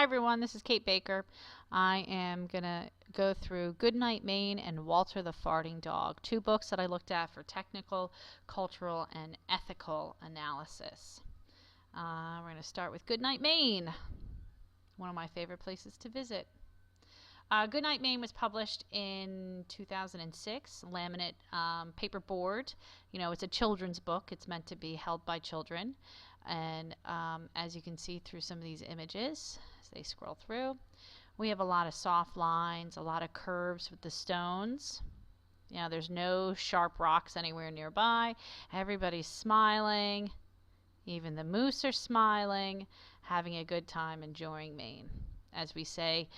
everyone, this is KBaker. I am going to go through Goodnight, Maine and Walter the Farting Dog, two books that I looked at for technical, cultural, and ethical analysis. We're going to start with Goodnight, Maine, one of my favorite places to visit. Goodnight, Maine was published in 2006, laminate paperboard. You know, it's a children's book. It's meant to be held by children. And as you can see through some of these images, as they scroll through, we have a lot of soft lines, a lot of curves with the stones. You know, there's no sharp rocks anywhere nearby. Everybody's smiling. Even the moose are smiling, having a good time, enjoying Maine. As we say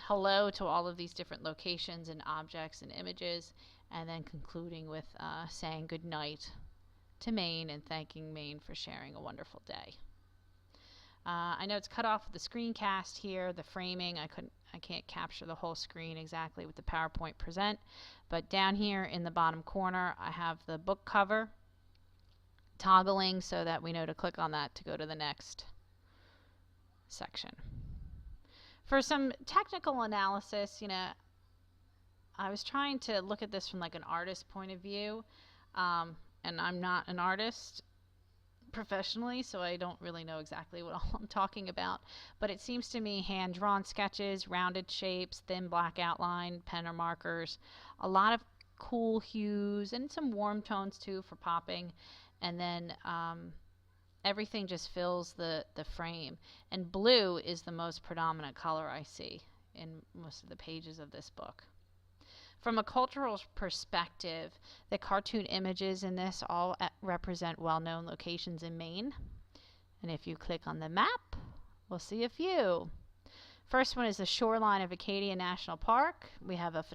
hello to all of these different locations and objects and images, and then concluding with saying good night to Maine and thanking Maine for sharing a wonderful day. I know it's cut off with the screencast here, the framing. I can't capture the whole screen exactly with the PowerPoint present, but down here in the bottom corner I have the book cover toggling so that we know to click on that to go to the next section. For some technical analysis, you know, I was trying to look at this from like an artist point of view, and I'm not an artist professionally, so I don't really know exactly what all I'm talking about, but it seems to me hand-drawn sketches, rounded shapes, thin black outline, pen or markers, a lot of cool hues, and some warm tones too for popping, and then everything just fills the frame, and blue is the most predominant color I see in most of the pages of this book. From a cultural perspective, the cartoon images in this all represent well-known locations in Maine, and if you click on the map, we'll see a few. First one is the shoreline of Acadia National Park. We have a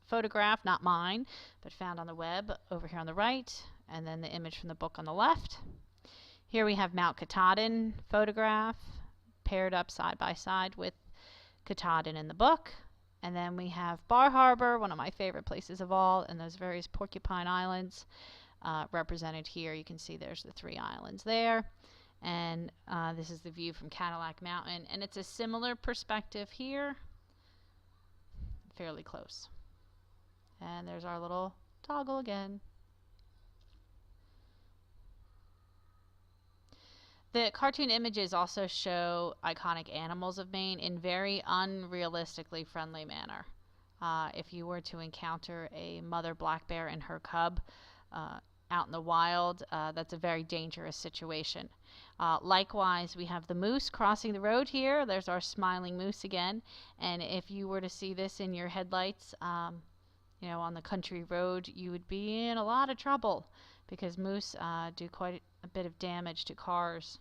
photograph, not mine, but found on the web over here on the right, and then the image from the book on the left. Here we have Mount Katahdin photograph paired up side by side with Katahdin in the book. And then we have Bar Harbor, one of my favorite places of all, and those various porcupine islands represented here. You can see there's the 3 islands there. And this is the view from Cadillac Mountain. And it's a similar perspective here, fairly close. And there's our little toggle again. The cartoon images also show iconic animals of Maine in very unrealistically friendly manner. If you were to encounter a mother black bear and her cub out in the wild, that's a very dangerous situation. Likewise, we have the moose crossing the road here. There's our smiling moose again. And if you were to see this in your headlights, you know, on the country road, you would be in a lot of trouble because moose do quite a bit of damage to cars.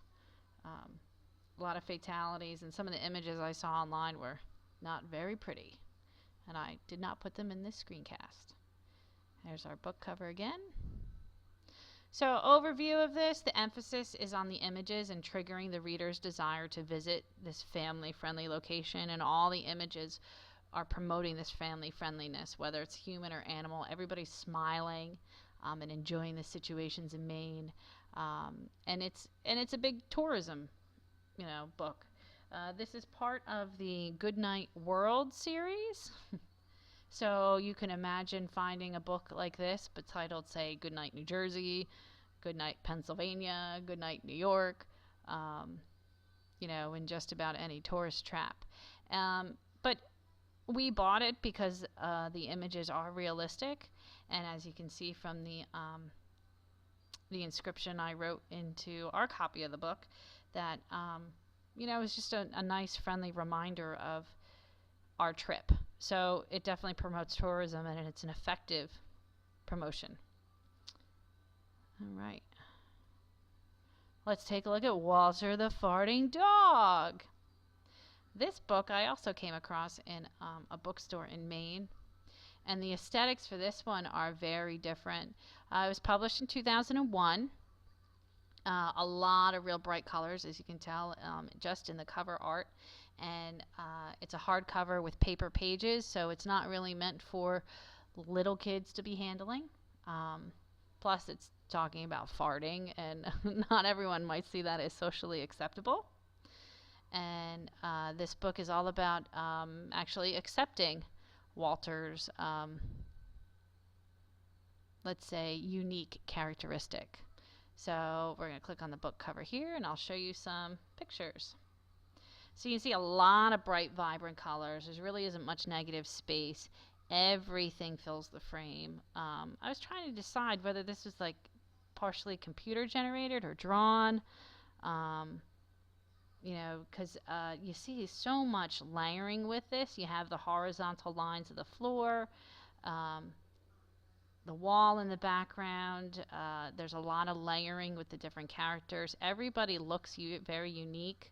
A lot of fatalities, and some of the images I saw online were not very pretty, and I did not put them in this screencast. There's our book cover again. So overview of this, the emphasis is on the images and triggering the reader's desire to visit this family-friendly location, and all the images are promoting this family friendliness, whether it's human or animal. Everybody's smiling and enjoying the situations in Maine. And it's a big tourism, you know, book. This is part of the Goodnight World series. So you can imagine finding a book like this, but titled, say, Goodnight New Jersey, Goodnight Pennsylvania, Goodnight New York, you know, in just about any tourist trap. But we bought it because the images are realistic, and as you can see from the inscription I wrote into our copy of the book, that you know, it's just a nice friendly reminder of our trip. So it definitely promotes tourism, and it's an effective promotion. All right, let's take a look at Walter the Farting Dog. This book I also came across in a bookstore in Maine, and the aesthetics for this one are very different. It was published in 2001. A lot of real bright colors, as you can tell, just in the cover art. And it's a hardcover with paper pages, so it's not really meant for little kids to be handling. Plus, it's talking about farting, and not everyone might see that as socially acceptable. And this book is all about actually accepting Walter's, let's say, unique characteristic. So we're going to click on the book cover here, and I'll show you some pictures. So you can see a lot of bright, vibrant colors. There really isn't much negative space. Everything fills the frame. I was trying to decide whether this was like partially computer generated or drawn. You know, because you see so much layering with this. You have the horizontal lines of the floor, the wall in the background. There's a lot of layering with the different characters. Everybody looks very unique.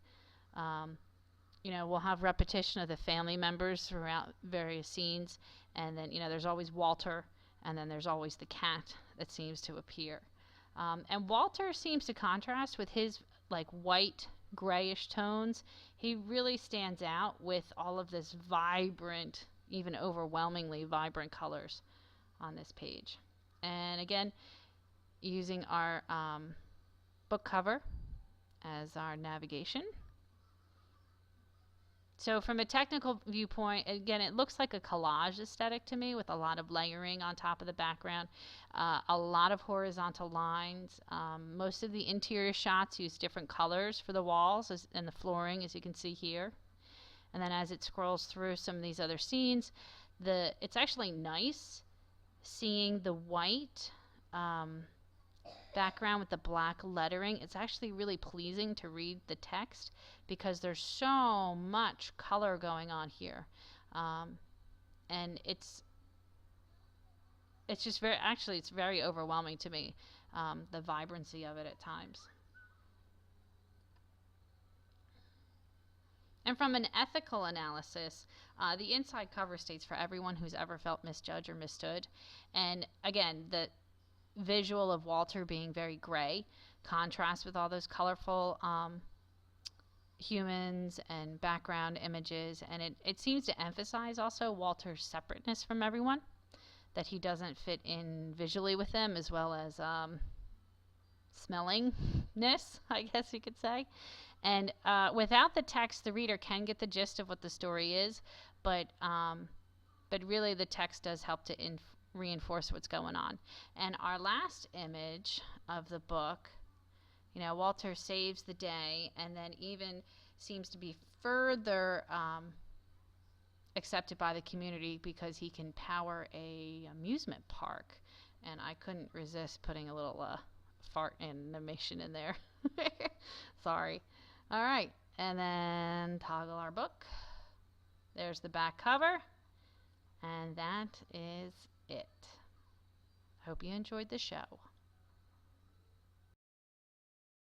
You know, we'll have repetition of the family members throughout various scenes, and then, you know, there's always Walter, and then there's always the cat that seems to appear. And Walter seems to contrast with his like white grayish tones. He really stands out with all of this vibrant, even overwhelmingly vibrant colors on this page. And again, using our book cover as our navigation. So from a technical viewpoint, again, it looks like a collage aesthetic to me with a lot of layering on top of the background, a lot of horizontal lines. Most of the interior shots use different colors for the walls and the flooring, as you can see here. And then as it scrolls through some of these other scenes, it's actually nice seeing the white background with the black lettering. It's actually really pleasing to read the text because there's so much color going on here, and it's just it's very overwhelming to me, the vibrancy of it at times. And from an ethical analysis, the inside cover states for everyone who's ever felt misjudged or misstood. And again, the visual of Walter being very gray contrasts with all those colorful humans and background images, and it seems to emphasize also Walter's separateness from everyone, that he doesn't fit in visually with them, as well as smellingness, I guess you could say. And without the text, the reader can get the gist of what the story is, but really the text does help to reinforce what's going on. And our last image of the book, you know, Walter saves the day and then even seems to be further accepted by the community because he can power a amusement park. And I couldn't resist putting a little fart animation in there. Sorry. All right, and then toggle our book. There's the back cover, and that is it. Hope you enjoyed the show.